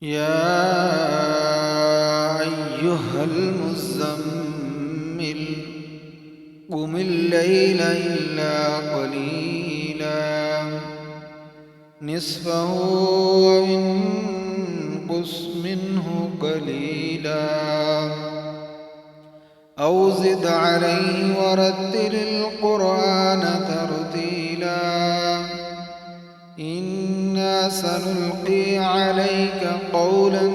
يا أيها المزمل قم الليل إلا قليلا نصفه أو انقص منه قليلا أو زد عليه ورتل القرآن ترتيلا إنا سنلقي عليك قولا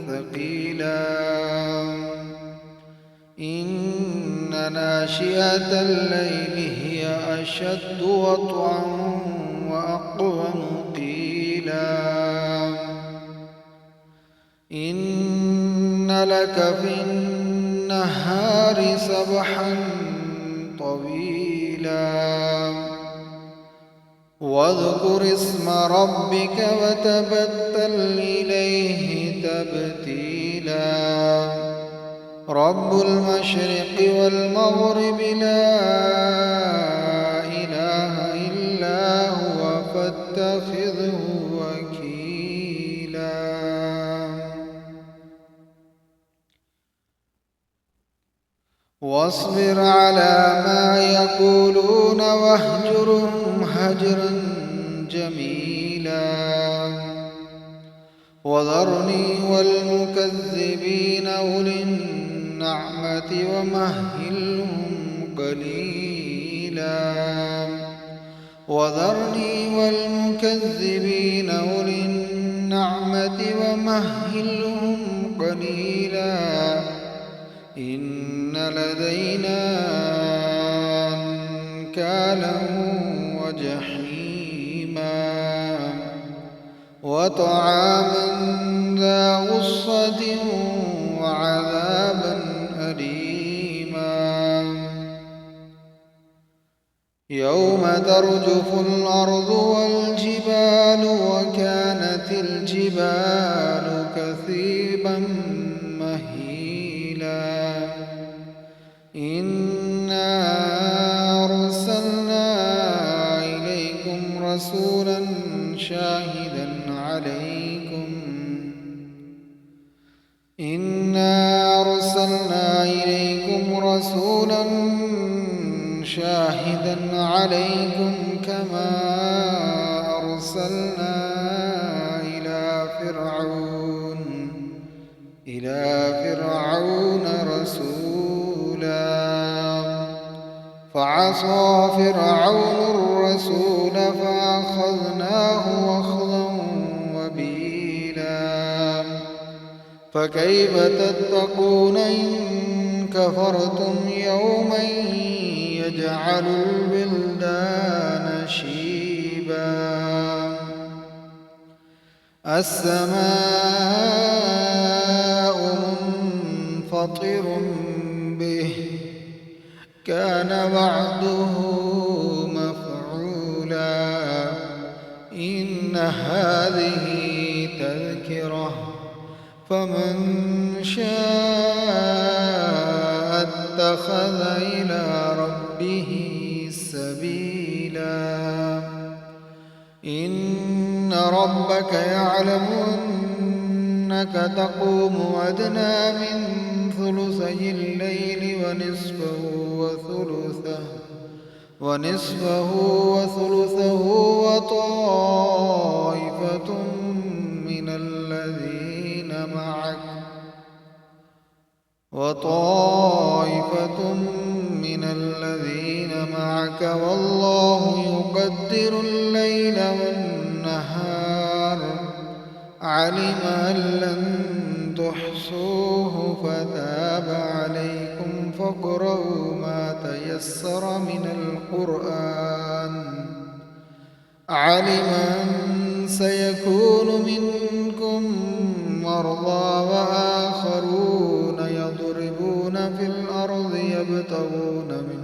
ثقيلا إن ناشئة الليل هي أشد وطئا وأقوم قيلا إن لك في النهار سبحا طويلا واذكر اسم ربك وتبتل إليه تبتيلا رب المشرق والمغرب لا إله إلا هو فاتخذه وكيلا واصبر على ما يقولون واهجرهم هجرا جميلا وذرني والمكذبين أولي النعمة ومهلهم قليلا وذرني والمكذبين أولي النعمة ومهلهم قليلا إن لدينا أنكالا وجحيما وطعاما ذا غصة وعذابا أليما يوم ترجف الأرض والجبال وكانت الجبال كثيبا مهيلا إنا أرسلنا إليكم رسولا شاهدا عليكم كما أرسلنا إلى فرعون رسولا فعصى فرعون الرسول فأخذناه أخذا وبيلا فكيف تتقون إن كفرتم يوما يجعل الولدان شيبا السماء منفطر به كان وعده مفعولا إن هذه تذكرة فمن شاء اتخذ إلى ربه سبيلا إن ربك يعلم أنك تقوم أدنى من ثلثي الليل ونصفه وثلثه وطائفة من الذين معك والله يقدر الليل والنهار علم أن لن تحصوه فتاب عليكم فاقرؤوا ما تيسر من القرآن علم أن سيكون منكم مرضى وآخرون يضربون في الأرض يبتغون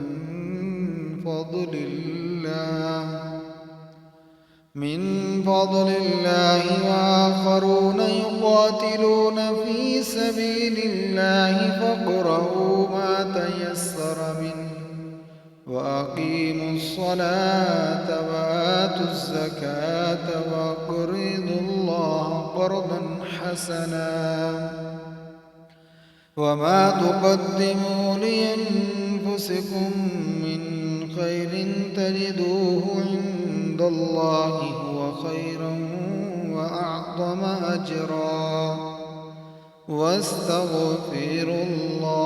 من فضل الله وآخرون يقاتلون في سبيل الله فاقرؤوا ما تيسر منه وأقيموا الصلاة وآتوا الزكاة وأقرضوا الله قرضا حسنا وما تقدموا لأنفسكم من خير تجدوه عند الله هو خيرا وأعظم أجرا واستغفروا الله